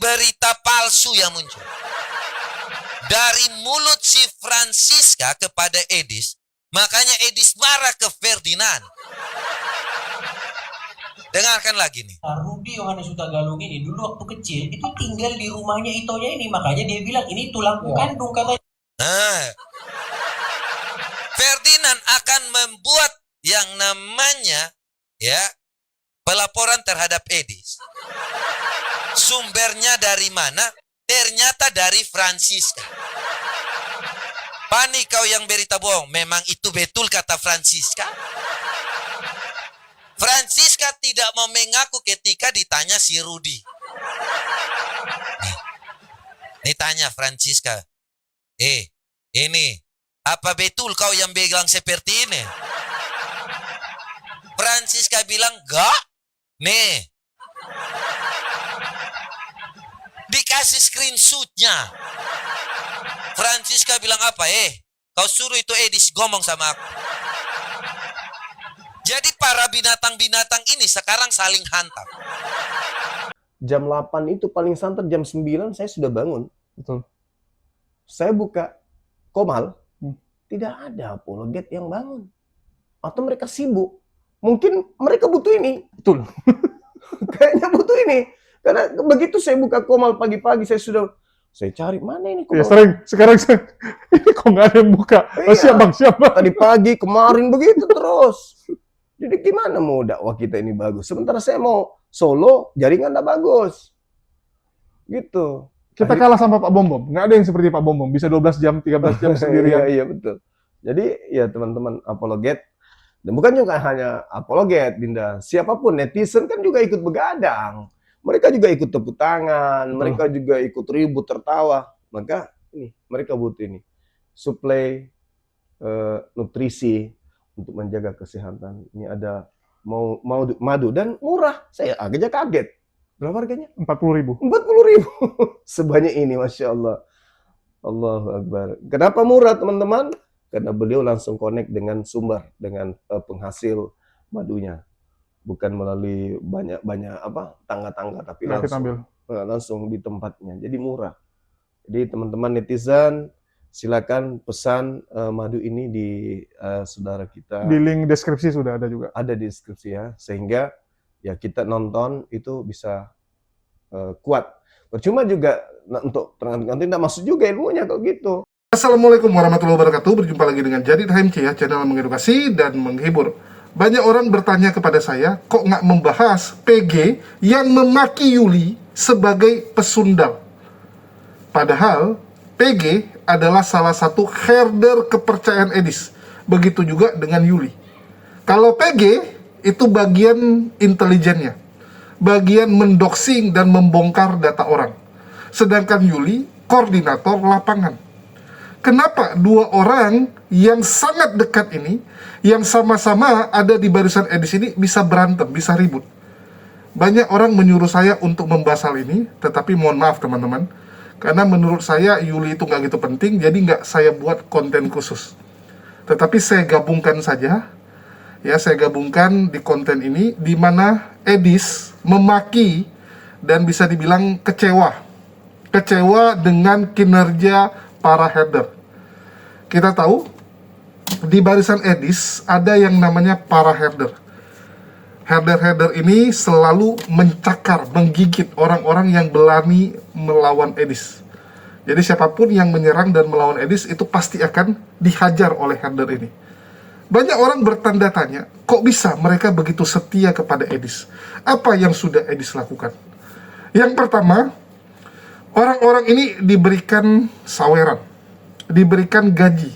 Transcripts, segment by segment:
berita palsu yang muncul. Dari mulut si Francisca kepada Edis, makanya Edis marah ke Ferdinand. Dengarkan lagi nih. Rudy Yohanes Hutagalung ini dulu waktu kecil itu tinggal di rumahnya Itonya ini, makanya dia bilang ini tulangku kandung katanya. Ferdinand akan membuat yang namanya pelaporan terhadap Edis. Sumbernya dari mana? Ternyata dari Francisca. Panik kau yang berita bohong. Memang itu betul kata Francisca? Francisca tidak mau mengaku ketika ditanya si Rudy. Nih tanya Francisca. Ini. Apa betul kau yang bilang seperti ini? Francisca bilang, enggak. Nih. Dikasih screenshotnya. Francisca bilang apa? Kau suruh itu Edis ngomong sama aku. Jadi para binatang-binatang ini sekarang saling hantam. Jam 8 itu paling santer, jam 9 saya sudah bangun. Betul. Saya buka Komal, tidak ada apologet yang bangun. Atau mereka sibuk. Mungkin mereka butuh ini. Betul. Kayaknya butuh ini. Karena begitu saya buka Komal pagi-pagi, saya cari mana ini Komal. Ya, sekarang ini kok nggak ada yang buka. Iya. Siap bang. Tadi pagi, kemarin begitu terus. Jadi gimana mau dakwah kita ini bagus? Sementara saya mau solo, jaringan nggak bagus. Gitu. Kita kalah sama Pak Bom. Nggak ada yang seperti Pak Bom. Bisa 12 jam, 13 jam sendirian. Iya, betul. Jadi ya teman-teman apologet, dan bukan juga hanya apologet, Dinda. Siapapun, netizen kan juga ikut begadang. Mereka juga ikut tepuk tangan, mereka juga ikut ribut, tertawa. Maka ini, mereka butuh ini. Suplai nutrisi untuk menjaga kesehatan. Ini ada madu dan murah. Saya agaknya kaget. Berapa harganya? 40.000. 40.000. Sebanyak ini, Masya Allah. Allahu Akbar. Kenapa murah, teman-teman? Karena beliau langsung connect dengan sumber, dengan penghasil madunya. Bukan melalui banyak tangga-tangga, tapi langsung di tempatnya. Jadi murah. Jadi teman-teman netizen, silakan pesan madu ini di saudara kita. Di link deskripsi sudah ada juga. Ada di deskripsi ya, sehingga ya kita nonton itu bisa kuat. Percuma juga untuk nanti tidak masuk juga ilmunya kalau gitu. Assalamualaikum warahmatullahi wabarakatuh. Berjumpa lagi dengan Jadid HMC ya, channel mengedukasi dan menghibur. Banyak orang bertanya kepada saya, kok nggak membahas PG yang memaki Yuli sebagai pesundal? Padahal PG adalah salah satu herder kepercayaan Edis. Begitu juga dengan Yuli. Kalau PG itu bagian intelijennya, bagian mendoxing dan membongkar data orang. Sedangkan Yuli koordinator lapangan. Kenapa dua orang yang sangat dekat ini, yang sama-sama ada di barisan Edis ini bisa berantem, bisa ribut? Banyak orang menyuruh saya untuk membahas hal ini, tetapi mohon maaf teman-teman, karena menurut saya Yuli itu nggak gitu penting, jadi nggak saya buat konten khusus. Tetapi saya gabungkan saja, ya saya gabungkan di konten ini, di mana Edis memaki dan bisa dibilang kecewa dengan kinerja para herder. Kita tahu di barisan Edis ada yang namanya para herder. Herder-herder ini selalu mencakar, menggigit orang-orang yang berani melawan Edis. Jadi siapapun yang menyerang dan melawan Edis itu pasti akan dihajar oleh herder ini. Banyak orang bertanda tanya, kok bisa mereka begitu setia kepada Edis? Apa yang sudah Edis lakukan? Yang pertama, orang-orang ini diberikan saweran, diberikan gaji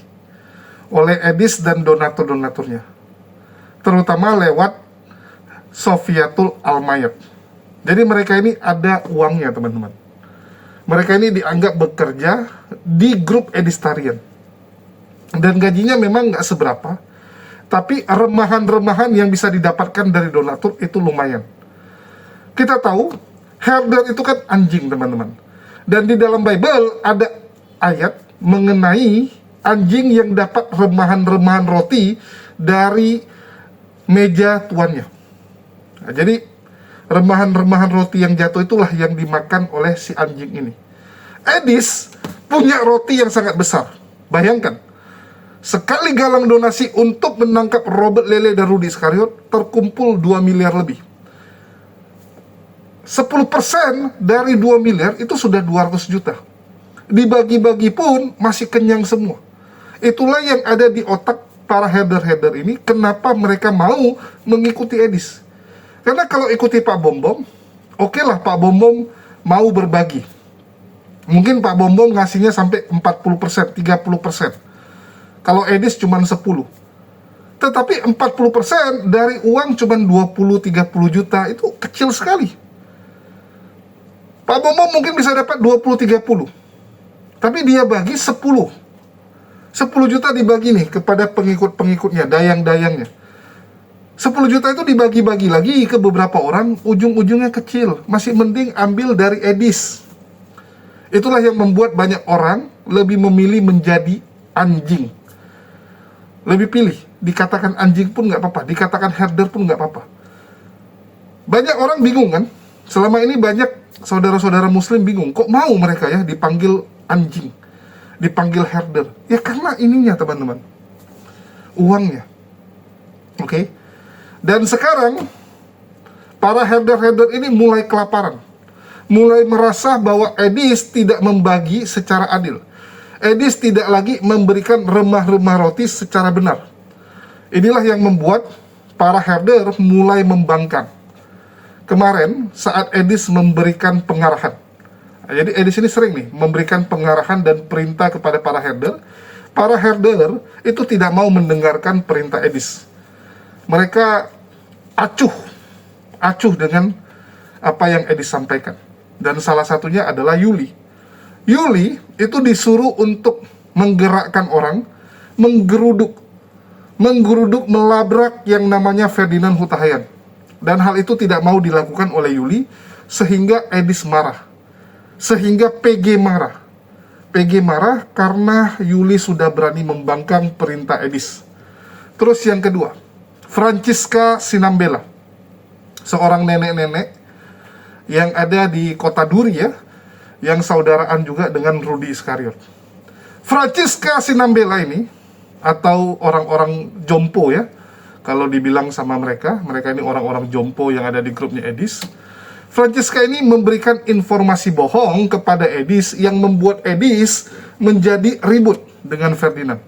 oleh Edis dan donatur-donaturnya, terutama lewat Sofiatul Almayat. Jadi mereka ini ada uangnya teman-teman. Mereka ini dianggap bekerja di grup Edistarian, dan gajinya memang nggak seberapa, tapi remahan-remahan yang bisa didapatkan dari donatur itu lumayan. Kita tahu herder itu kan anjing teman-teman, dan di dalam Bible ada ayat mengenai anjing yang dapat remahan-remahan roti dari meja tuannya. Nah, jadi Remahan-remahan roti yang jatuh itulah yang dimakan oleh si anjing ini. Edis punya roti yang sangat besar. Bayangkan, sekali galang donasi untuk menangkap Robert Lele dan Rudy Iskariot, terkumpul 2 miliar lebih. 10% dari 2 miliar itu sudah 200 juta. Dibagi-bagi pun masih kenyang semua. Itulah yang ada di otak para header-header ini, kenapa mereka mau mengikuti Edis. Karena kalau ikuti Pak Bom Bom, oke lah Pak Bom Bom mau berbagi. Mungkin Pak Bom Bom ngasihnya sampai 40%, 30%. Kalau Edis cuma 10. Tetapi 40% dari uang cuma 20-30 juta, itu kecil sekali. Pak Bom Bom mungkin bisa dapat 20-30. Tapi dia bagi 10. 10 juta dibagi nih kepada pengikut-pengikutnya, dayang-dayangnya. 10 juta itu dibagi-bagi lagi ke beberapa orang, ujung-ujungnya kecil. Masih mending ambil dari Edis. Itulah yang membuat banyak orang lebih memilih menjadi anjing. Lebih pilih, dikatakan anjing pun nggak apa-apa, dikatakan herder pun nggak apa-apa. Banyak orang bingung kan? Selama ini banyak saudara-saudara muslim bingung, kok mau mereka ya dipanggil anjing, dipanggil herder? Ya karena ininya teman-teman, uangnya. Oke? Dan sekarang para herder-herder ini mulai kelaparan, mulai merasa bahwa Edis tidak membagi secara adil. Edis tidak lagi memberikan remah-remah roti secara benar. Inilah yang membuat para herder mulai membangkang. Kemarin saat Edis memberikan pengarahan, jadi Edis ini sering nih memberikan pengarahan dan perintah kepada para herder itu tidak mau mendengarkan perintah Edis. Mereka acuh dengan apa yang Edis sampaikan. Dan salah satunya adalah Yuli. Yuli itu disuruh untuk menggerakkan orang, menggeruduk, melabrak yang namanya Ferdinand Hutahayan. Dan hal itu tidak mau dilakukan oleh Yuli, sehingga Edis marah. Sehingga PG marah. PG marah karena Yuli sudah berani membangkang perintah Edis. Terus yang kedua, Francisca Sinambela, seorang nenek-nenek yang ada di kota Duri ya, yang saudaraan juga dengan Rudy Iskariot. Francisca Sinambela ini, atau orang-orang jompo ya, kalau dibilang sama mereka ini orang-orang jompo yang ada di grupnya Edis. Francisca ini memberikan informasi bohong kepada Edis yang membuat Edis menjadi ribut dengan Ferdinand.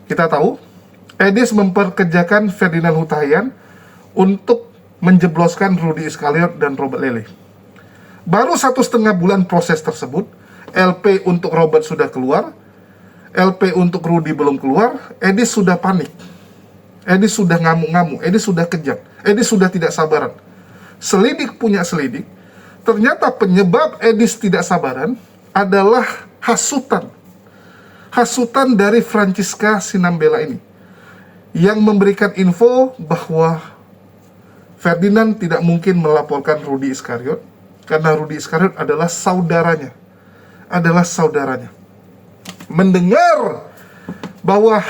Kita tahu, Edis memperkerjakan Ferdinand Hutahayan untuk menjebloskan Rudy Iskariot dan Robert Lele. Baru 1,5 bulan proses tersebut, LP untuk Robert sudah keluar, LP untuk Rudy belum keluar, Edis sudah panik. Edis sudah ngamuk-ngamuk, Edis sudah kejam, Edis sudah tidak sabaran. Selidik punya selidik, ternyata penyebab Edis tidak sabaran adalah hasutan. Hasutan dari Francisca Sinambela ini, yang memberikan info bahwa Ferdinand tidak mungkin melaporkan Rudy Iskariot, karena Rudy Iskariot adalah saudaranya. Mendengar bahwa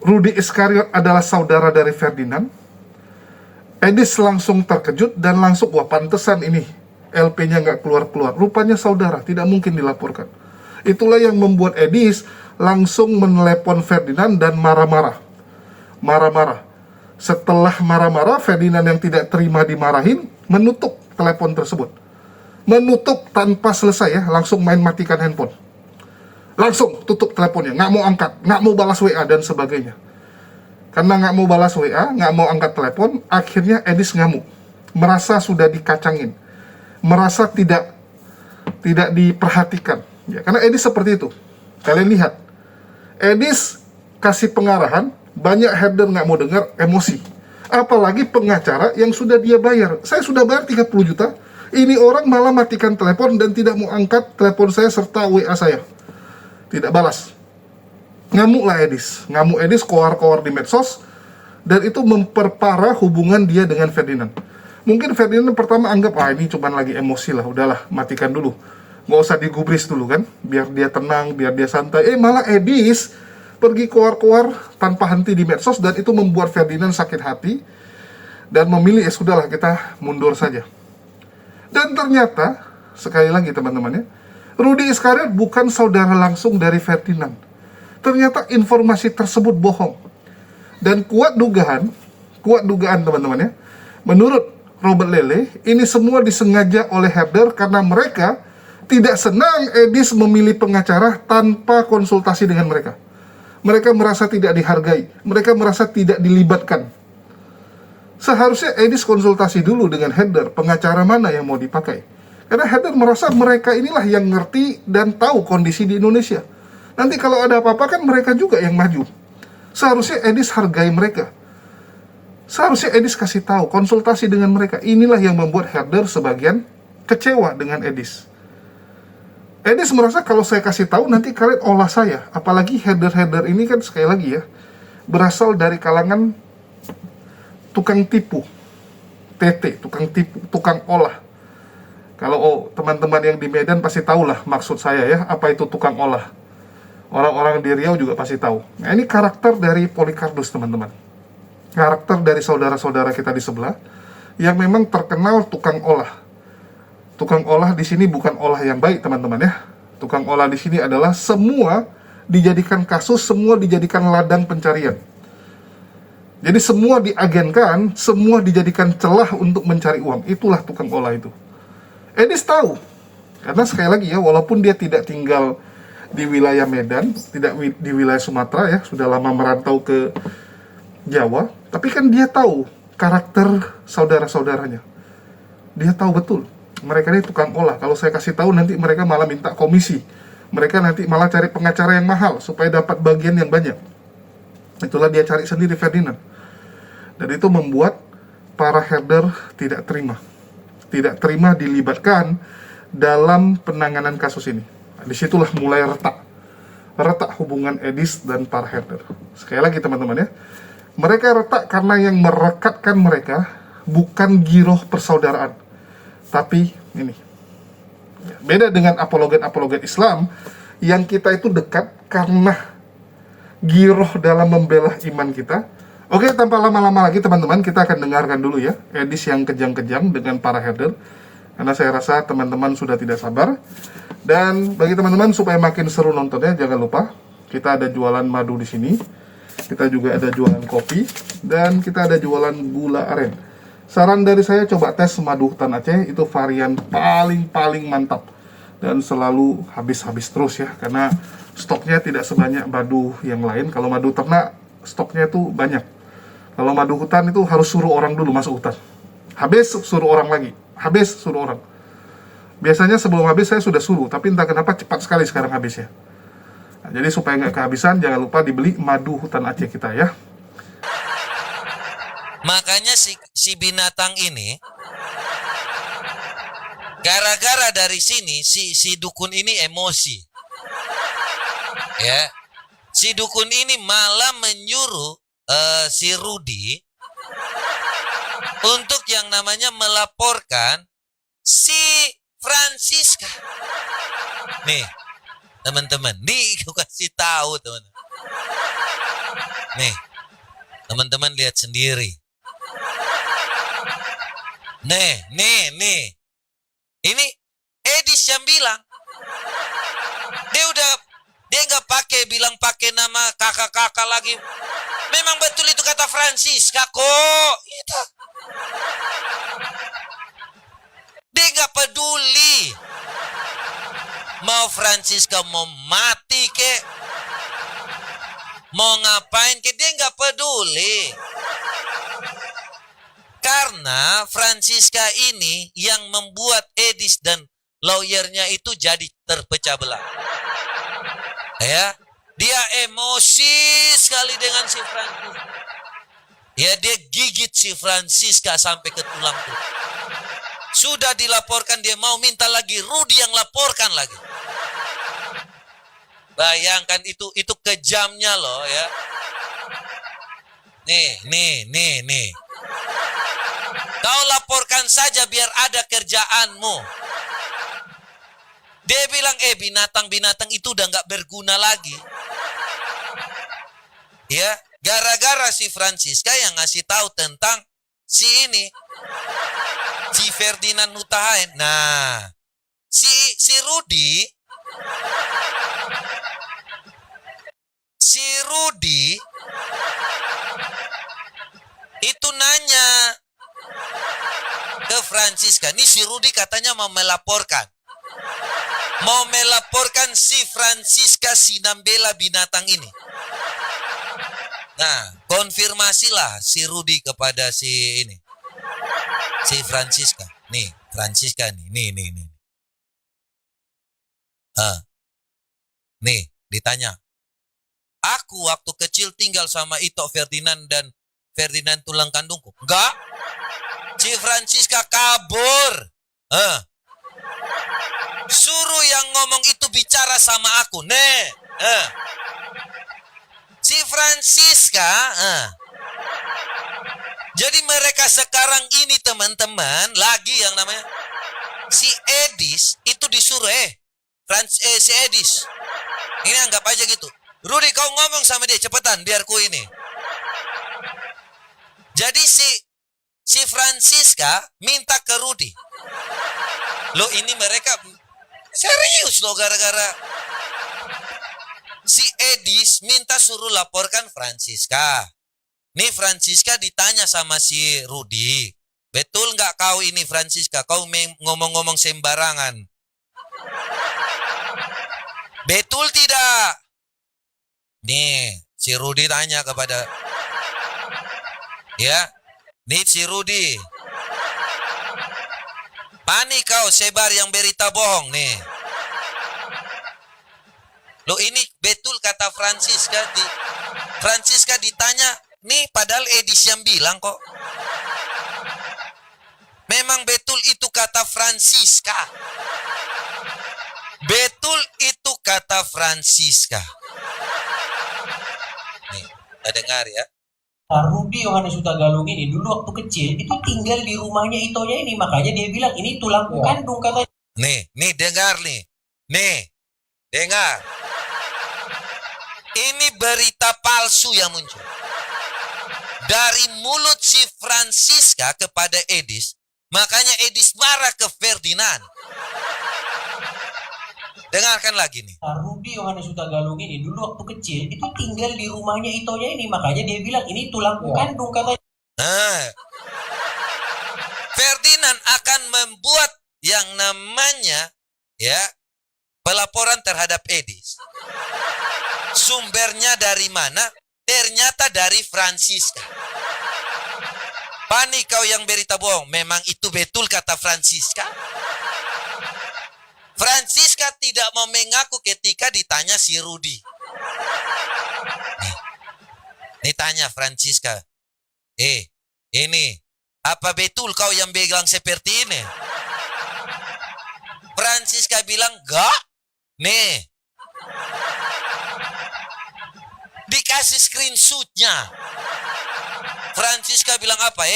Rudy Iskariot adalah saudara dari Ferdinand, Edis langsung terkejut dan langsung, wah pantesan ini LP-nya nggak keluar-keluar. Rupanya saudara, tidak mungkin dilaporkan. Itulah yang membuat Edis langsung menelepon Ferdinand dan marah-marah. Setelah marah-marah, Ferdinand yang tidak terima dimarahin, menutup telepon tersebut. Menutup tanpa selesai ya, langsung main matikan handphone. Langsung tutup teleponnya, nggak mau angkat, nggak mau balas WA dan sebagainya. Karena nggak mau balas WA, nggak mau angkat telepon, akhirnya Edis ngamuk. Merasa sudah dikacangin. Merasa tidak diperhatikan. Ya, karena Edis seperti itu. Kalian lihat, Edis kasih pengarahan, banyak herder nggak mau dengar, emosi. Apalagi pengacara yang sudah dia bayar. Saya sudah bayar 30 juta, ini orang malah matikan telepon dan tidak mau angkat telepon saya serta WA saya. Tidak balas. Ngamuklah Edis. Ngamuk Edis, koar-koar di medsos, dan itu memperparah hubungan dia dengan Ferdinand. Mungkin Ferdinand pertama anggap, ini cuma lagi emosi lah, udahlah, matikan dulu. Nggak usah digubris dulu kan, biar dia tenang, biar dia santai. Malah Edis pergi koar-koar tanpa henti di medsos, dan itu membuat Ferdinand sakit hati. dan memilih sudahlah kita mundur saja. Dan ternyata sekali lagi teman-teman ya, Rudy Iskariot bukan saudara langsung dari Ferdinand. Ternyata informasi tersebut bohong. Dan kuat dugaan teman-teman ya, menurut Robert Lele, ini semua disengaja oleh Herder karena mereka tidak senang Edis memilih pengacara tanpa konsultasi dengan mereka. Mereka merasa tidak dihargai, mereka merasa tidak dilibatkan. Seharusnya Edis konsultasi dulu dengan Herder, pengacara mana yang mau dipakai. Karena Herder merasa mereka inilah yang ngerti dan tahu kondisi di Indonesia. Nanti kalau ada apa-apa kan mereka juga yang maju. Seharusnya Edis hargai mereka. Seharusnya Edis kasih tahu, konsultasi dengan mereka. Inilah yang membuat Herder sebagian kecewa dengan Edis. Edis merasa kalau saya kasih tahu nanti kalian olah saya. Apalagi Herder ini kan sekali lagi ya, berasal dari kalangan tukang tipu. TT, tukang tipu, tukang olah. Kalau teman-teman yang di Medan pasti tahulah maksud saya ya, apa itu tukang olah. Orang-orang di Riau juga pasti tahu. Nah, ini karakter dari Polikarpus, teman-teman. Karakter dari saudara-saudara kita di sebelah yang memang terkenal tukang olah. Tukang olah di sini bukan olah yang baik, teman-teman ya. Tukang olah di sini adalah semua dijadikan kasus, semua dijadikan ladang pencarian. Jadi semua diagenkan, semua dijadikan celah untuk mencari uang. Itulah tukang olah itu. Edis tahu. Karena sekali lagi ya, walaupun dia tidak tinggal di wilayah Medan, tidak di wilayah Sumatera ya, sudah lama merantau ke Jawa, tapi kan dia tahu karakter saudara-saudaranya. Dia tahu betul, mereka ini tukang olah. Kalau saya kasih tahu nanti mereka malah minta komisi. Mereka nanti malah cari pengacara yang mahal supaya dapat bagian yang banyak. Itulah dia cari sendiri Ferdinand. Dan itu membuat para Herder tidak terima. Tidak terima dilibatkan dalam penanganan kasus ini. Disitulah mulai retak hubungan Edis dan para Herder. Sekali lagi teman-teman ya, mereka retak karena yang merekatkan mereka bukan giroh persaudaraan, tapi ini. Beda dengan apologet Islam yang kita itu dekat karena giroh dalam membela iman kita. Oke, tanpa lama-lama lagi teman-teman, kita akan dengarkan dulu ya Edis yang kejang-kejang dengan para Herder. Karena saya rasa teman-teman sudah tidak sabar. Dan bagi teman-teman supaya makin seru nontonnya, jangan lupa kita ada jualan madu di sini. Kita juga ada jualan kopi dan kita ada jualan gula aren. Saran dari saya, coba tes madu hutan Aceh, itu varian paling mantap dan selalu habis terus ya, karena stoknya tidak sebanyak madu yang lain. Kalau madu ternak stoknya itu banyak. Kalau madu hutan itu harus suruh orang dulu masuk hutan. Habis suruh orang lagi. Habis suruh orang. Biasanya sebelum habis saya sudah suruh, tapi entah kenapa cepat sekali sekarang habisnya. Nah, jadi supaya nggak kehabisan, jangan lupa dibeli madu hutan Aceh kita ya. Makanya si binatang ini, gara-gara dari sini si dukun ini emosi. Ya. Si dukun ini malah menyuruh si Rudy untuk yang namanya melaporkan si Francisca. Nih, teman-teman, nih aku kasih tahu teman-teman. Nih, teman-teman lihat sendiri. Nih. Ini Edis yang bilang. Dia nggak bilang pakai nama kakak-kakak lagi. Memang betul itu kata Francisca kok. Itu. Dia nggak peduli. Mau Francisca mau mati kek, mau ngapain kek, dia nggak peduli. Karena Francisca ini yang membuat Edis dan lawyernya itu jadi terpecah belah. Ya, dia emosi sekali dengan si Francisca. Ya, dia gigit si Francisca sampai ke tulang tuh. Sudah dilaporkan, dia mau minta lagi Rudy yang laporkan lagi. Bayangkan itu kejamnya loh ya. Nih. Kau laporkan saja biar ada kerjaanmu. Dia bilang, binatang-binatang itu udah nggak berguna lagi. Ya, gara-gara si Francisca yang ngasih tahu tentang si ini, si Ferdinand Huta Hayan. Nah, si Rudi itu nanya ke Francisca. Nih si Rudi katanya mau melaporkan si Francisca Sinambela binatang ini. Nah, konfirmasilah si Rudi kepada si ini, si Francisca. Nih, Francisca nih. Nih, ditanya. Aku waktu kecil tinggal sama Ito Ferdinand dan Ferdinand tulang kandungku. Enggak. Si Francisca kabur. Suruh yang ngomong itu bicara sama aku. Si Francisca. Jadi mereka sekarang ini teman-teman, lagi yang namanya si Edis itu disuruh si Edis. Ini anggap aja gitu. Rudi, kau ngomong sama dia cepetan biar ku ini. Jadi si Francisca minta ke Rudi. Loh, ini mereka serius loh, gara-gara si Edis minta suruh laporkan Francisca. Nih Francisca ditanya sama si Rudi, betul nggak kau ini Francisca? Kau ngomong-ngomong sembarangan. Betul tidak? Nih si Rudi tanya kepada, ya, nih si Rudi, panik kau sebar yang berita bohong nih. Loh, ini betul kata Francisca. Francisca ditanya, nih padahal Edis yang bilang kok. Memang betul itu kata Francisca. Betul itu kata Francisca. Nih, kita dengar ya. Rudi Yohanes Huta Galung ini dulu waktu kecil itu tinggal di rumahnya Itonya ini, makanya dia bilang ini tulangku kandung katanya. Nih dengar nih. Nih, dengar. Ini berita palsu yang muncul. Dari mulut si Francisca kepada Edis, makanya Edis marah ke Ferdinand. Dengarkan lagi nih. Rudi Yohanes Huta Galung ini dulu waktu kecil itu tinggal di rumahnya Itonya ini, makanya dia bilang ini tulangku kandung katanya. Ferdinand akan membuat yang namanya ya pelaporan terhadap Edis. Sumbernya dari mana? Ternyata dari Francisca. Panik kau yang berita bohong. Memang itu betul kata Francisca. Francisca tidak mau mengaku ketika ditanya si Rudi. Nih tanya Francisca. Ini apa betul kau yang bilang seperti ini? Francisca bilang, enggak. Nih. Dikasih screenshotnya. Francisca bilang apa?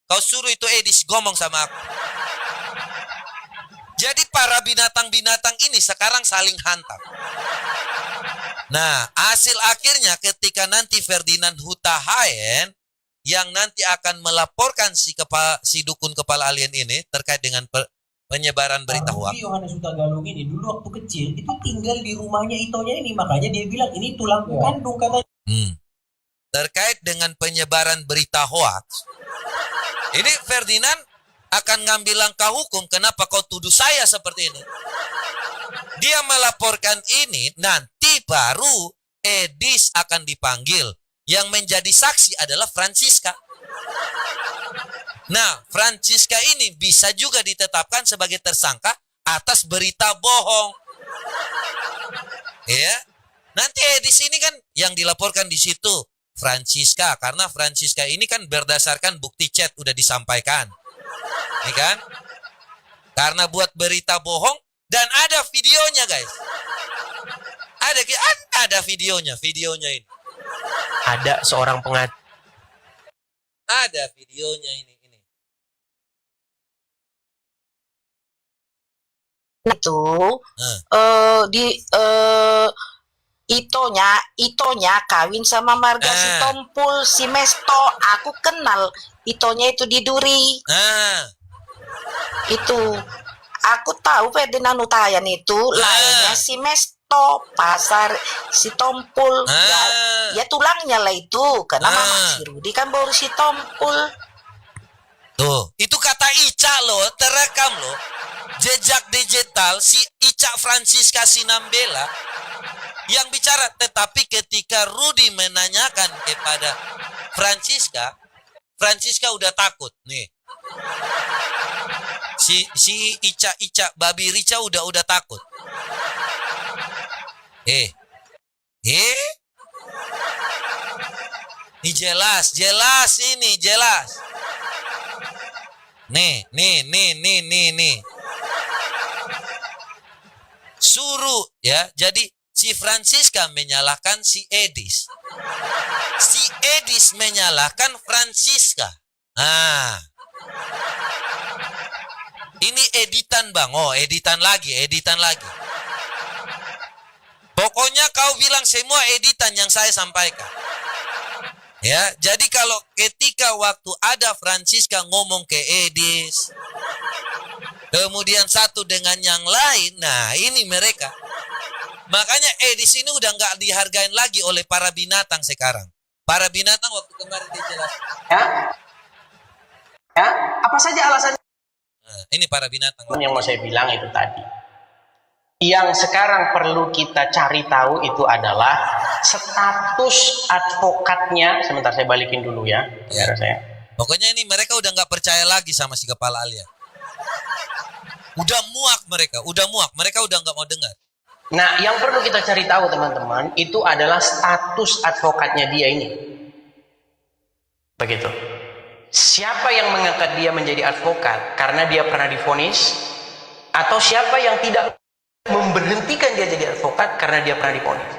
Kau suruh itu Edis ngomong sama aku. Jadi para binatang-binatang ini sekarang saling hantam. Nah, hasil akhirnya ketika nanti Ferdinand Huta Hayan yang nanti akan melaporkan si dukun kepala alien ini terkait dengan penyebaran berita hoax. Yohanes Huta Galung ini dulu waktu kecil itu tinggal di rumahnya Itonya ini, makanya dia bilang ini tulangku kandung katanya. Terkait dengan penyebaran berita hoax, ini Ferdinand akan ngambil langkah hukum. Kenapa kau tuduh saya seperti ini? Dia melaporkan ini, nanti baru Edis akan dipanggil. Yang menjadi saksi adalah Francisca. Nah, Francisca ini bisa juga ditetapkan sebagai tersangka atas berita bohong. Ya, nanti Edis ini kan yang dilaporkan di situ Francisca, karena Francisca ini kan berdasarkan bukti chat udah disampaikan. Ini kan? Karena buat berita bohong dan ada videonya, guys. Ada videonya ini. Ada seorang Ada videonya ini. Itu Itonya kawin sama marga si Tompul, si Mesto. Aku kenal Itonya itu di Duri. Itu aku tahu Ferdinand Hutayan itu lainnya si Mesto, pasar si Tompul. Ya tulangnya lah itu, karena Mama si Rudi kan baru si Tompul. Tuh, itu kata Ica loh, terekam loh. Jejak digital si Ica Francisca Sinambela yang bicara. Tetapi ketika Rudi menanyakan kepada Francisca, Francisca udah takut nih. Si Ica babi Rica udah takut. Ini jelas ini jelas. Nih. Suruh ya. Jadi si Francisca menyalahkan si Edis. Si Edis menyalahkan Francisca. Ini editan Bang. Oh, editan lagi. Pokoknya kau bilang semua editan yang saya sampaikan. Ya, jadi kalau ketika waktu ada Francisca ngomong ke Edis, kemudian satu dengan yang lain, nah ini mereka. Makanya Edis ini udah nggak dihargain lagi oleh para binatang sekarang. Para binatang waktu kemarin dijelaskan. Ya, apa saja alasannya? Nah, ini para binatang. Yang mau saya bilang itu tadi. Yang sekarang perlu kita cari tahu itu adalah status advokatnya. Sebentar saya balikin dulu ya. Saya. Pokoknya ini mereka udah nggak percaya lagi sama si kepala Alia. Udah muak mereka. Mereka udah nggak mau dengar. Nah, yang perlu kita cari tahu teman-teman itu adalah status advokatnya dia ini. Begitu. Siapa yang mengangkat dia menjadi advokat karena dia pernah divonis, atau siapa yang tidak memberhentikan dia jadi advokat karena dia pernah divonis?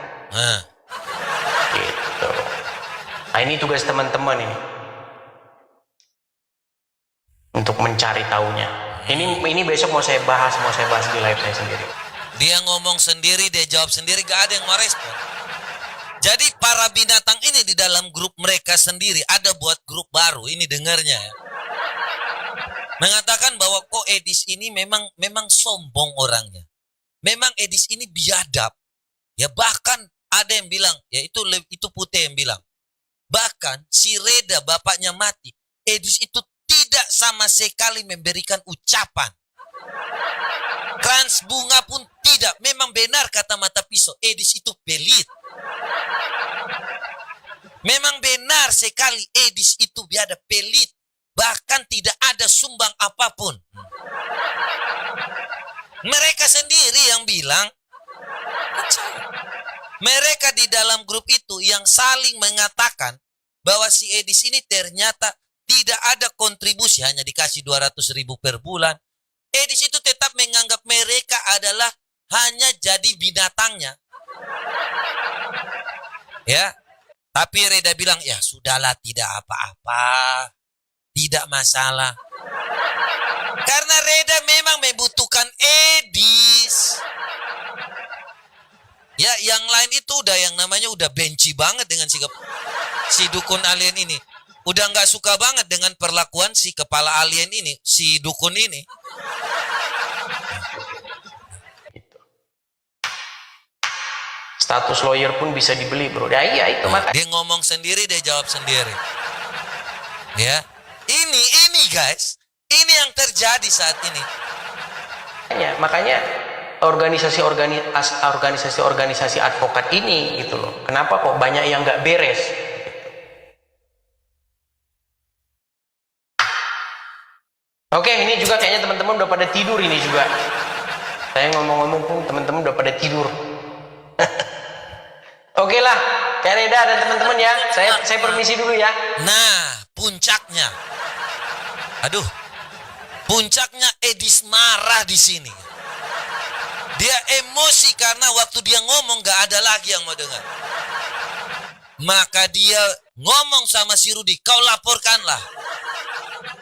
Gitu. Nah, ini tugas teman-teman ini untuk mencari tahunya. Ini besok mau saya bahas di live saya sendiri. Dia ngomong sendiri, dia jawab sendiri, gak ada yang mau respon. Jadi para binatang ini di dalam grup mereka sendiri ada buat grup baru. Ini dengarnya ya. Mengatakan bahwa kok Edis ini memang sombong orangnya. Memang Edis ini biadab. Ya bahkan ada yang bilang, ya itu Putih yang bilang. Bahkan si Reda bapaknya mati, Edis itu tidak sama sekali memberikan ucapan. Krans bunga pun tidak. Memang benar kata mata pisau, Edis itu pelit. Memang benar sekali Edis itu biadab, pelit. Bahkan tidak ada sumbang apapun. Mereka sendiri yang bilang. Mereka di dalam grup itu yang saling mengatakan bahwa si Edis ini ternyata tidak ada kontribusi, hanya dikasih 200.000 per bulan. Edis itu tetap menganggap mereka adalah hanya jadi binatangnya. Ya, tapi Reda bilang, ya sudahlah, tidak apa-apa, tidak masalah. Karena Reda memang membutuhkan Edis. Ya, yang lain itu udah yang namanya udah benci banget dengan si dukun alien ini. Udah nggak suka banget dengan perlakuan si kepala alien ini, si dukun ini. Status lawyer pun bisa dibeli, bro. Ya iya itu makanya. Dia ngomong sendiri, dia jawab sendiri. Ya, ini guys, ini yang terjadi saat ini. Makanya organisasi advokat ini gitu loh. Kenapa kok banyak yang nggak beres? Oke, ini juga kayaknya teman-teman udah pada tidur ini juga. Saya ngomong-ngomong pun teman-teman udah pada tidur. Oke lah, Kak Reda dan teman-teman ya. Saya permisi dulu ya. Nah, puncaknya. Aduh. Puncaknya Edis marah di sini. Dia emosi karena waktu dia ngomong gak ada lagi yang mau dengar. Maka dia ngomong sama si Rudi, kau laporkanlah.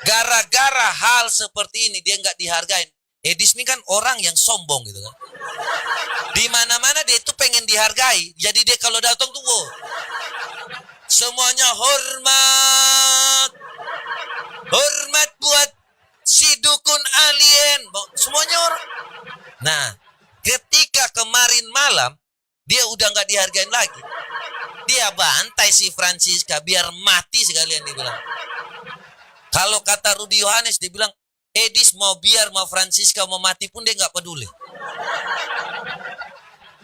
Gara-gara hal seperti ini dia gak dihargain. Edis ini kan orang yang sombong gitu kan. Di mana-mana dia itu pengen dihargai. Jadi dia kalau datang tuh, wow, semuanya hormat. Hormat buat si dukun alien. Semuanya orang. Nah, ketika kemarin malam, dia udah nggak dihargain lagi. Dia bantai si Francisca biar mati sekalian, dia bilang. Kalau kata Rudy Yohanes, dia bilang, Edis mau biar mau Francisca mau mati pun dia nggak peduli.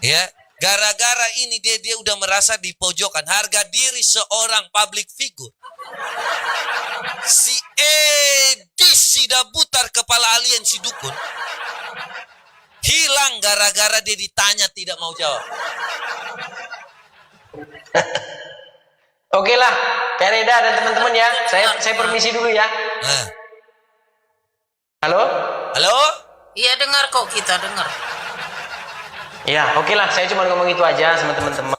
Ya, gara-gara ini dia udah merasa dipojokkan. Harga diri seorang public figure. Si Edis sudah butar kepala alien si dukun. Hilang gara-gara dia ditanya tidak mau jawab. Oke lah, Kak Reda dan teman-teman ya. Saya permisi dulu ya. Nah. Halo? Halo? Iya dengar kok, kita dengar. Ya, oke lah. Saya cuma ngomong itu aja sama teman-teman.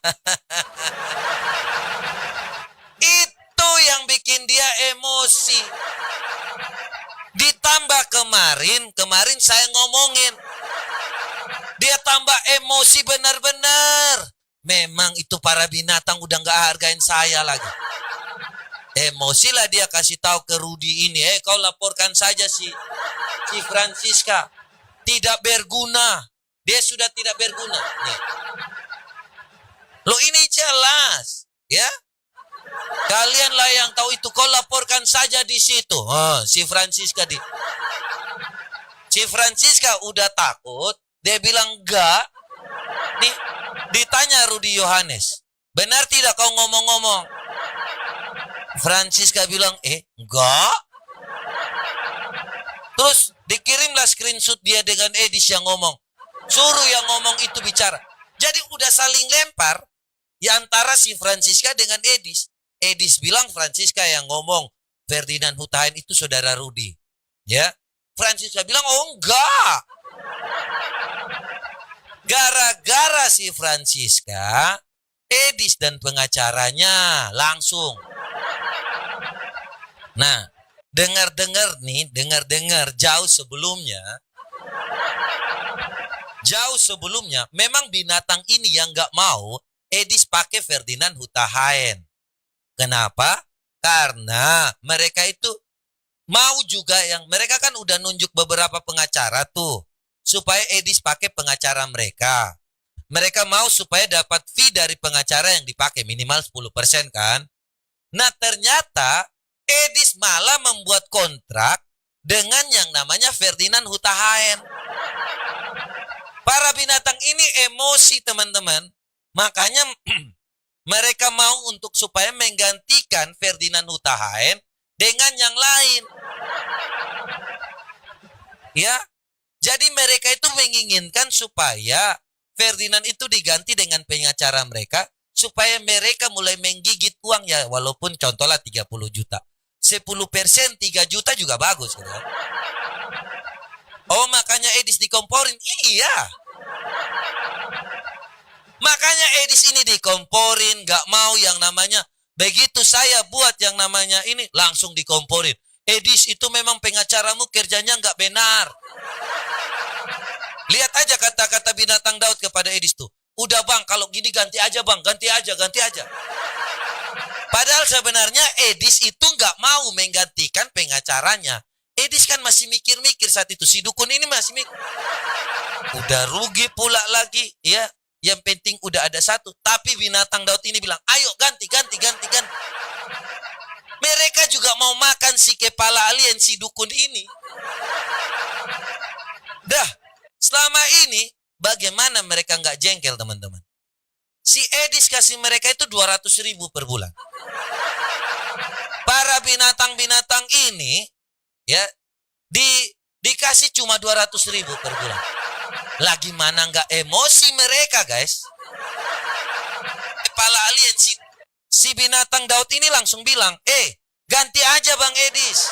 Itu yang bikin dia emosi. Ditambah kemarin saya ngomongin. Dia tambah emosi benar-benar. Memang itu para binatang udah nggak hargain saya lagi. Emosilah dia kasih tahu ke Rudy ini, kau laporkan saja si Francisca. Tidak berguna. Dia sudah tidak berguna. Nih. Loh ini jelas, ya? Kalianlah yang tahu itu, kau laporkan saja di situ. Si Francisca Si Francisca udah takut, dia bilang enggak. Nih, ditanya Rudy Yohanes, benar tidak kau ngomong-ngomong? Francisca bilang, enggak. Terus dikirimlah screenshot dia dengan Edis yang ngomong. Suruh yang ngomong itu bicara. Jadi udah saling lempar di antara si Francisca dengan Edis. Edis bilang Francisca yang ngomong, Ferdinand Huta Hayan itu saudara Rudy. Ya, Francisca bilang, oh enggak. Gara-gara si Francisca, Edis dan pengacaranya langsung. Nah, dengar-dengar jauh sebelumnya, memang binatang ini yang nggak mau Edis pakai Ferdinand Huta Hayan. Kenapa? Karena mereka itu mau juga mereka kan udah nunjuk beberapa pengacara tuh supaya Edis pakai pengacara mereka. Mereka mau supaya dapat fee dari pengacara yang dipakai minimal 10% kan. Nah, ternyata Edis malah membuat kontrak dengan yang namanya Ferdinand Huta Hayan. Para binatang ini emosi, teman-teman. Makanya mereka mau untuk supaya menggantikan Ferdinand Huta Hayan dengan yang lain. Ya. Jadi mereka itu menginginkan supaya Ferdinand itu diganti dengan pengacara mereka supaya mereka mulai menggigit uang ya, walaupun contohnya 30 juta. 10% 3 juta juga bagus kan? Oh, makanya Edis dikomporin. Iya. Makanya Edis ini dikomporin, gak mau yang namanya begitu saya buat yang namanya ini langsung dikomporin. Edis itu memang pengacaramu kerjanya gak benar. Lihat aja kata-kata binatang Daud kepada Edis tuh. Udah bang, kalau gini ganti aja bang, ganti aja. Padahal sebenarnya Edis itu nggak mau menggantikan pengacaranya. Edis kan masih mikir-mikir saat itu. Si dukun ini masih mikir. Udah rugi pula lagi, ya. Yang penting udah ada satu. Tapi binatang Daud ini bilang, ayo ganti. Mereka juga mau makan si kepala alien, si dukun ini. Dah, selama ini bagaimana mereka nggak jengkel, teman-teman? Si Edis kasih mereka itu 200.000 per bulan. Para binatang-binatang ini ya dikasih cuma 200.000 per bulan. Lagi mana nggak emosi mereka, guys? Kepala alien si binatang Daud ini langsung bilang, ganti aja Bang Edis.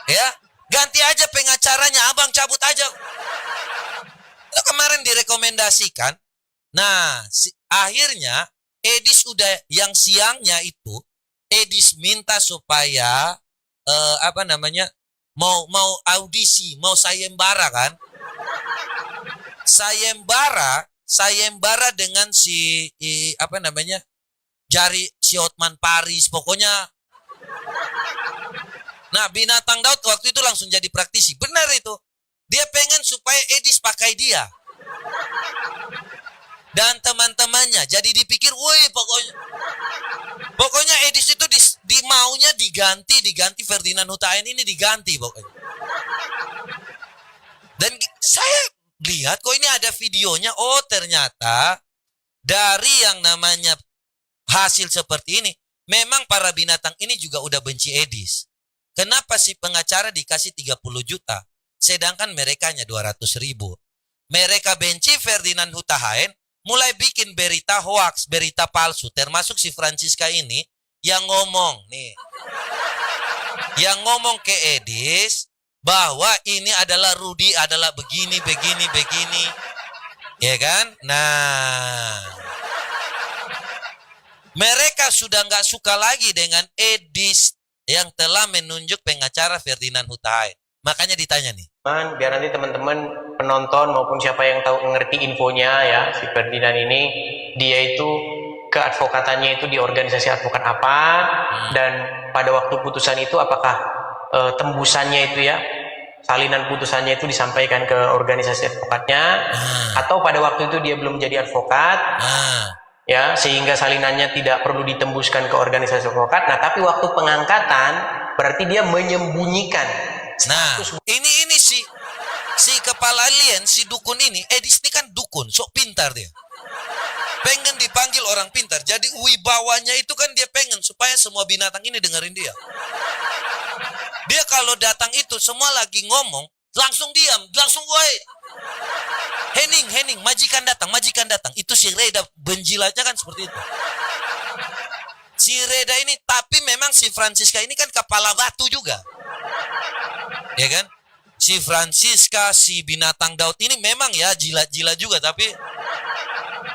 Ya, ganti aja pengacaranya, abang cabut aja. Kemarin direkomendasikan. Nah, akhirnya Edis udah yang siangnya itu Edis minta supaya mau audisi, mau sayembara kan. sayembara dengan si apa namanya? Jari si Hotman Paris, pokoknya. Nah, Binatang Daud waktu itu langsung jadi praktisi. Benar itu. Dia pengen supaya Edis pakai dia. Dan teman-temannya. Jadi dipikir, woi pokoknya Edis itu maunya diganti Ferdinand Huta Hayan ini diganti pokoknya. Dan saya lihat kok ini ada videonya. Oh, ternyata dari yang namanya hasil seperti ini, memang para binatang ini juga udah benci Edis. Kenapa si pengacara dikasih 30 juta, sedangkan mereka hanya 200.000? Mereka benci Ferdinand Huta Hayan, mulai bikin berita hoax, berita palsu, termasuk si Francisca ini yang ngomong nih, yang ngomong ke Edis bahwa ini adalah Rudy adalah begini, ya kan? Nah, mereka sudah nggak suka lagi dengan Edis yang telah menunjuk pengacara Ferdinand Huta Hayan. Makanya ditanya nih. Biar nanti teman-teman penonton maupun siapa yang tahu ngerti infonya ya, si Ferdinand ini dia itu keadvokatannya itu di organisasi advokat apa, dan pada waktu putusan itu apakah tembusannya itu ya, salinan putusannya itu disampaikan ke organisasi advokatnya, atau pada waktu itu dia belum jadi advokat, ya, sehingga salinannya tidak perlu ditembuskan ke organisasi advokat. Nah, tapi waktu pengangkatan berarti dia menyembunyikan. Nah, ini si kepala alien, si dukun ini, Edis ini kan dukun, sok pintar dia. Pengen dipanggil orang pintar. Jadi wibawanya itu kan dia pengen supaya semua binatang ini dengerin dia. Dia kalau datang itu semua lagi ngomong, langsung diam, langsung woi. Henning, majikan datang. Itu si Reda benjilatnya kan seperti itu. Si Reda ini, tapi memang si Francisca ini kan kepala batu juga. Ya kan? Si Francisca, si Binatang Daud ini memang ya jilat-jilat juga, tapi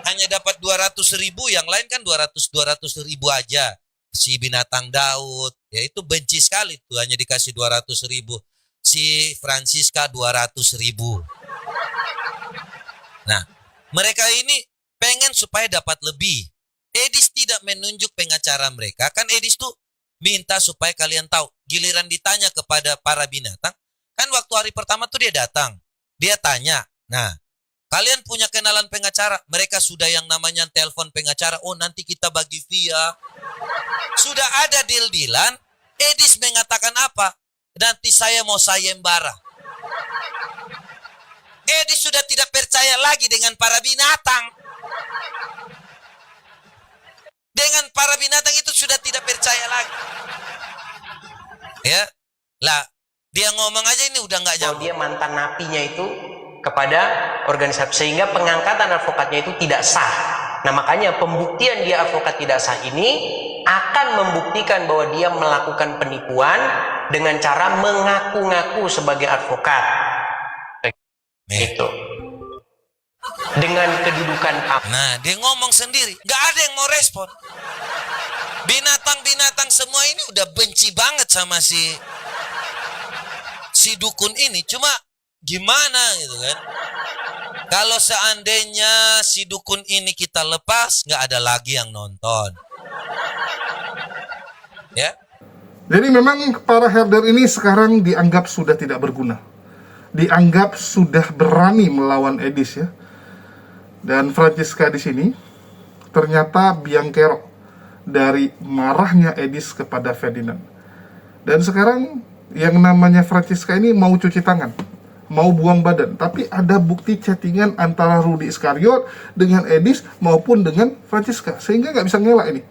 hanya dapat 200.000, yang lain kan 200.000 aja. Si Binatang Daud, ya itu benci sekali tuh, hanya dikasih 200.000. Si Francisca 200.000. Nah, mereka ini pengen supaya dapat lebih. Edis tidak menunjuk pengacara mereka. Kan Edis tuh minta supaya kalian tahu. Giliran ditanya kepada para binatang. Kan waktu hari pertama tuh dia datang. Dia tanya. Nah, kalian punya kenalan pengacara? Mereka sudah yang namanya telepon pengacara. Oh, nanti kita bagi via. Sudah ada deal-dealan. Edis mengatakan apa? Nanti saya mau sayembara. Edis sudah tidak percaya lagi dengan para binatang. Dengan para binatang itu sudah tidak percaya lagi. Ya, lah dia ngomong aja ini udah nggak Kalau nyambung. dia mantan napinya itu kepada organisasi, sehingga pengangkatan advokatnya itu tidak sah. Nah, makanya pembuktian dia advokat tidak sah ini akan membuktikan bahwa dia melakukan penipuan dengan cara mengaku-ngaku sebagai advokat. Gitu. Dengan kedudukan apa? Nah, dia ngomong sendiri, nggak ada yang mau respon. Binatang-binatang semua ini udah benci banget sama si dukun ini. Cuma gimana gitu kan? Kalau seandainya si dukun ini kita lepas, nggak ada lagi yang nonton. Ya. Jadi memang para herder ini sekarang dianggap sudah tidak berguna. Dianggap sudah berani melawan Edis ya. Dan Francisca di sini ternyata biang kerok dari marahnya Edis kepada Ferdinand. Dan sekarang yang namanya Francisca ini mau cuci tangan, mau buang badan, tapi ada bukti chattingan antara Rudy Iskariot dengan Edis maupun dengan Francisca, sehingga nggak bisa ngelak ini.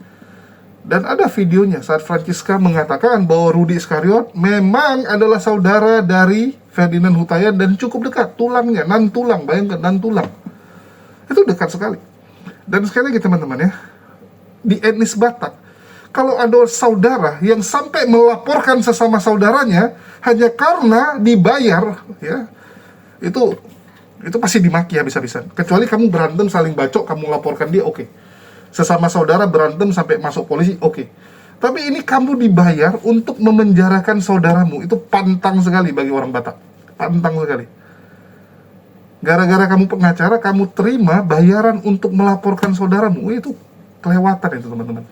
Dan ada videonya saat Francisca mengatakan bahwa Rudy Iskariot memang adalah saudara dari Ferdinand Huta Hayan dan cukup dekat, tulangnya, nan tulang, bayangkan, nan tulang. Itu dekat sekali. Dan sekali lagi teman-teman ya, di etnis Batak, kalau ada saudara yang sampai melaporkan sesama saudaranya hanya karena dibayar, ya, itu pasti dimaki habis-habisan. Kecuali kamu berantem saling bacok, kamu laporkan dia, oke. Sesama saudara berantem sampai masuk polisi, oke. Tapi ini kamu dibayar untuk memenjarakan saudaramu, itu pantang sekali bagi orang Batak. Pantang sekali. Gara-gara kamu pengacara, kamu terima bayaran untuk melaporkan saudaramu. Itu kelewatan itu, teman-teman.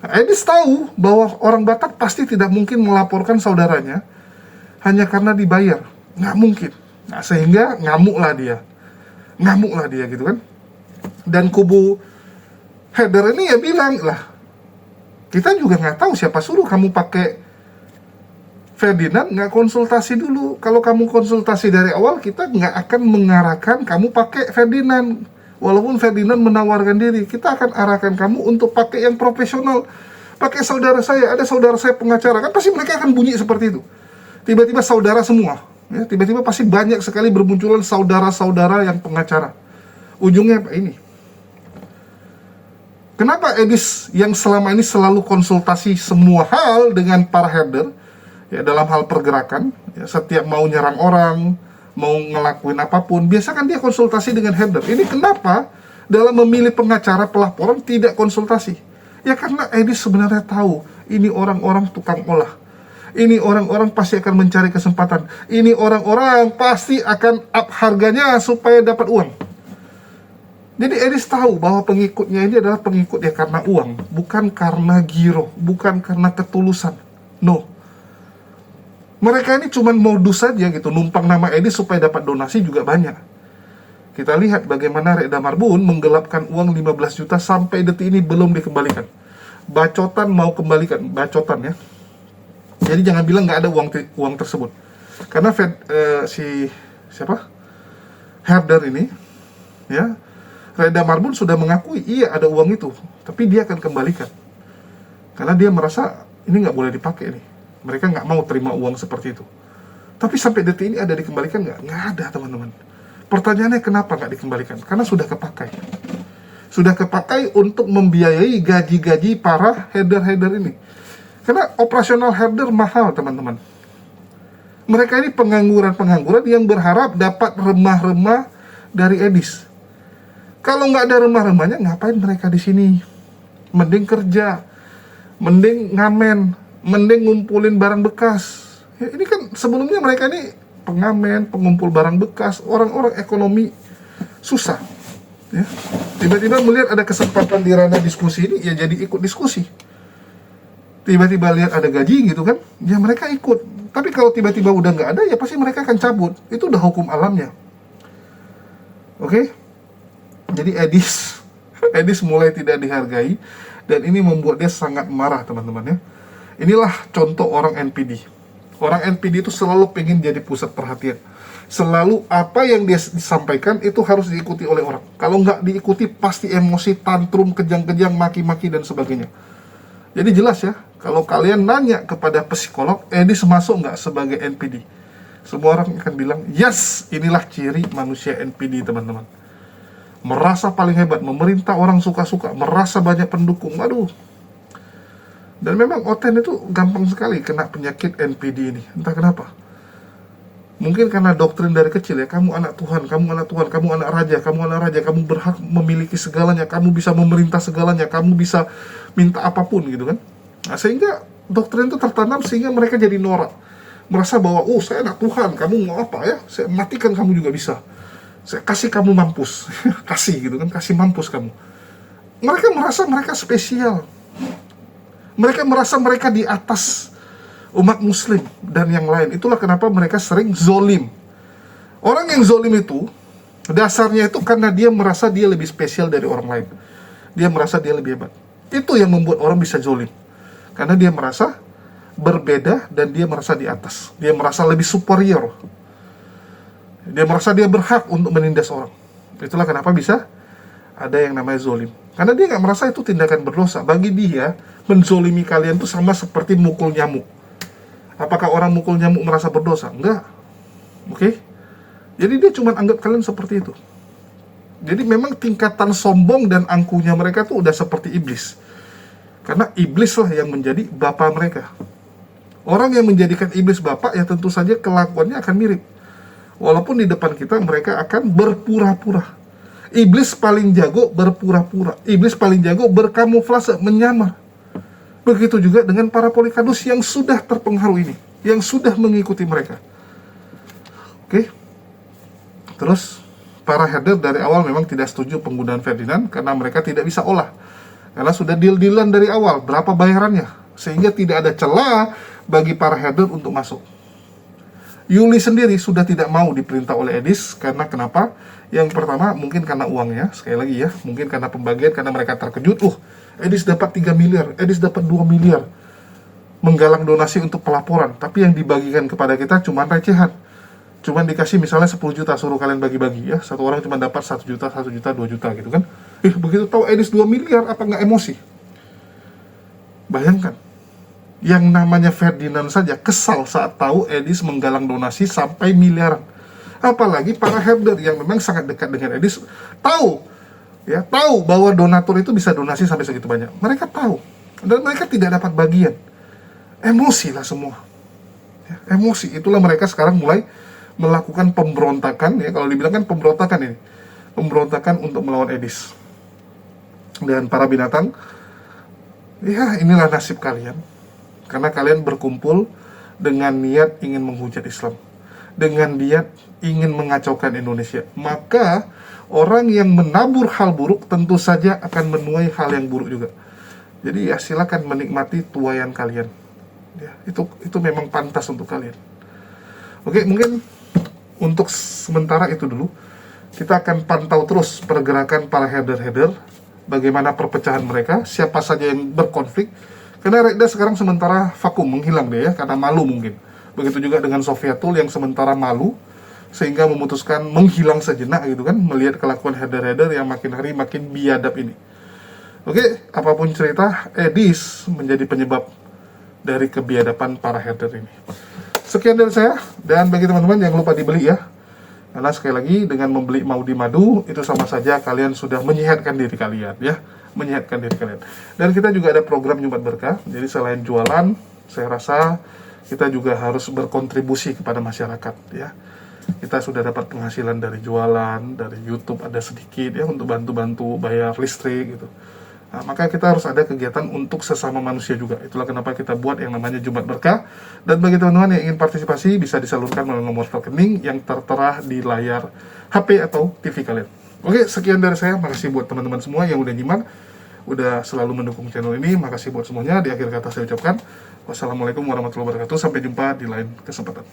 Nah, Edis tahu bahwa orang Batak pasti tidak mungkin melaporkan saudaranya hanya karena dibayar. Nggak mungkin. Nah, sehingga ngamuklah dia gitu kan. Dan kubu Heather ini ya bilang, lah kita juga nggak tahu siapa suruh kamu pakai Ferdinand, nggak konsultasi dulu. Kalau kamu konsultasi dari awal, kita nggak akan mengarahkan kamu pakai Ferdinand. Walaupun Ferdinand menawarkan diri, kita akan arahkan kamu untuk pakai yang profesional. Pakai saudara saya, ada saudara saya pengacara, kan pasti mereka akan bunyi seperti itu. Tiba-tiba saudara semua, ya, tiba-tiba pasti banyak sekali bermunculan saudara-saudara yang pengacara. Ujungnya apa ini? Kenapa Edis yang selama ini selalu konsultasi semua hal dengan para herder, ya, dalam hal pergerakan, ya, setiap mau nyerang orang, mau ngelakuin apapun, biasa kan dia konsultasi dengan herder. Ini kenapa dalam memilih pengacara pelaporan tidak konsultasi? Ya karena Edis sebenarnya tahu, ini orang-orang tukang olah. Ini orang-orang pasti akan mencari kesempatan. Ini orang-orang pasti akan up harganya supaya dapat uang. Jadi Edis tahu bahwa pengikutnya ini adalah pengikut ya karena uang, bukan karena giro, bukan karena ketulusan. No. Mereka ini cuma modus saja gitu, numpang nama Edis supaya dapat donasi juga banyak. Kita lihat bagaimana Reda Marbun menggelapkan uang 15 juta sampai detik ini belum dikembalikan. Bacotan mau kembalikan, bacotan ya. Jadi jangan bilang nggak ada uang tersebut. Karena Herder ini, ya, Reda Marbun sudah mengakui iya ada uang itu, tapi dia akan kembalikan. Karena dia merasa ini nggak boleh dipakai nih. Mereka nggak mau terima uang seperti itu. Tapi sampai detik ini ada dikembalikan nggak? Nggak ada, teman-teman. Pertanyaannya kenapa nggak dikembalikan? Karena sudah kepakai. Sudah kepakai untuk membiayai gaji-gaji para herder-herder ini. Karena operasional herder mahal, teman-teman. Mereka ini pengangguran-pengangguran yang berharap dapat remah-remah dari Edis. Kalau nggak ada remah-remahnya, ngapain mereka di sini? Mending kerja, mending ngamen, mending ngumpulin barang bekas. Ya, ini kan sebelumnya mereka ini pengamen, pengumpul barang bekas, orang-orang ekonomi susah. Ya. Tiba-tiba melihat ada kesempatan di ranah diskusi ini, ya jadi ikut diskusi. Tiba-tiba lihat ada gaji gitu kan, ya mereka ikut. Tapi kalau tiba-tiba udah nggak ada, ya pasti mereka akan cabut. Itu udah hukum alamnya. Oke? Jadi Edis mulai tidak dihargai, dan ini membuat dia sangat marah, teman-teman ya. Inilah contoh orang NPD. Orang NPD itu selalu pengen jadi pusat perhatian. Selalu apa yang dia disampaikan itu harus diikuti oleh orang. Kalau nggak diikuti pasti emosi, tantrum, kejang-kejang, maki-maki dan sebagainya. Jadi jelas ya, kalau kalian nanya kepada psikolog, Edis masuk nggak sebagai NPD? Semua orang akan bilang, yes, inilah ciri manusia NPD, teman-teman. Merasa paling hebat, memerintah orang suka-suka, merasa banyak pendukung, aduh. Dan memang Oten itu gampang sekali kena penyakit NPD ini, entah kenapa. Mungkin karena doktrin dari kecil ya, kamu anak Tuhan, kamu anak Tuhan, kamu anak raja, kamu berhak memiliki segalanya, kamu bisa memerintah segalanya, kamu bisa minta apapun gitu kan. Nah, sehingga doktrin itu tertanam sehingga mereka jadi norak. Merasa bahwa, oh saya anak Tuhan, kamu mau apa ya, saya matikan kamu juga bisa. Saya kasih kamu mampus, kasih gitu kan, kasih mampus kamu. Mereka merasa mereka spesial. Mereka merasa mereka di atas umat muslim dan yang lain. Itulah kenapa mereka sering zolim. Orang yang zolim itu dasarnya itu karena dia merasa dia lebih spesial dari orang lain. Dia merasa dia lebih hebat. Itu yang membuat orang bisa zolim. Karena dia merasa berbeda dan dia merasa di atas. Dia merasa lebih superior. Dia merasa dia berhak untuk menindas orang. Itulah kenapa bisa ada yang namanya zolim. Karena dia nggak merasa itu tindakan berdosa. Bagi dia, menzolimi kalian itu sama seperti mukul nyamuk. Apakah orang mukul nyamuk merasa berdosa? Enggak. Oke? Jadi dia cuma anggap kalian seperti itu. Jadi memang tingkatan sombong dan angkuhnya mereka tuh udah seperti iblis. Karena iblis lah yang menjadi bapak mereka. Orang yang menjadikan iblis bapak, ya tentu saja kelakuannya akan mirip. Walaupun di depan kita mereka akan berpura-pura. Iblis paling jago berpura-pura. Iblis paling jago berkamuflase, menyamar. Begitu juga dengan para polikadus yang sudah terpengaruh ini, yang sudah mengikuti mereka. Oke? Terus para herder dari awal memang tidak setuju penggunaan Ferdinand karena mereka tidak bisa olah. Karena sudah deal-dealan dari awal berapa bayarannya, sehingga tidak ada celah bagi para herder untuk masuk. Yuli sendiri sudah tidak mau diperintah oleh Edis karena kenapa? Yang pertama mungkin karena uangnya, sekali lagi ya, mungkin karena pembagian, karena mereka terkejut, Edis dapat 3 miliar, Edis dapat 2 miliar menggalang donasi untuk pelaporan, tapi yang dibagikan kepada kita cuma recehan. Cuma dikasih misalnya 10 juta, suruh kalian bagi-bagi ya, satu orang cuma dapat 1 juta, 1 juta, 2 juta gitu kan. Begitu tahu Edis 2 miliar, apa nggak emosi? Bayangkan, yang namanya Ferdinand saja kesal saat tahu Edis menggalang donasi sampai miliaran. Apalagi para herder yang memang sangat dekat dengan Edis, tahu bahwa donatur itu bisa donasi sampai segitu banyak. Mereka tahu, dan mereka tidak dapat bagian. Emosi lah semua. Ya, emosi, itulah mereka sekarang mulai melakukan pemberontakan, ya kalau dibilang kan pemberontakan ini. Pemberontakan untuk melawan Edis. Dan para binatang, ya inilah nasib kalian. Karena kalian berkumpul dengan niat ingin menghujat Islam, dengan niat ingin mengacaukan Indonesia. Maka orang yang menabur hal buruk tentu saja akan menuai hal yang buruk juga. Jadi ya silakan menikmati tuaian kalian. Ya, itu memang pantas untuk kalian. Oke, mungkin untuk sementara itu dulu. Kita akan pantau terus pergerakan para herder-herder, bagaimana perpecahan mereka, siapa saja yang berkonflik. Karena Rekda sekarang sementara vakum, menghilang dia ya, karena malu mungkin. Begitu juga dengan Sofiatul yang sementara malu, sehingga memutuskan menghilang sejenak gitu kan, melihat kelakuan herder-herder yang makin hari makin biadab ini. Oke, apapun cerita, Edis menjadi penyebab dari kebiadaban para herder ini. Sekian dari saya, dan bagi teman-teman jangan lupa dibeli ya. Karena sekali lagi dengan membeli Maudi Madu itu sama saja kalian sudah menyehatkan diri kalian ya, menyehatkan diri kalian. Dan kita juga ada program Jumat Berkah. Jadi selain jualan, saya rasa kita juga harus berkontribusi kepada masyarakat ya. Kita sudah dapat penghasilan dari jualan, dari YouTube ada sedikit ya untuk bantu-bantu bayar listrik gitu. Nah, maka kita harus ada kegiatan untuk sesama manusia juga. Itulah kenapa kita buat yang namanya Jumat Berkah. Dan bagi teman-teman yang ingin partisipasi, bisa disalurkan melalui nomor rekening yang tertera di layar HP atau TV kalian. Oke, sekian dari saya. Makasih buat teman-teman semua yang udah nyimak, udah selalu mendukung channel ini. Makasih buat semuanya. Di akhir kata saya ucapkan wassalamualaikum warahmatullahi wabarakatuh. Sampai jumpa di lain kesempatan.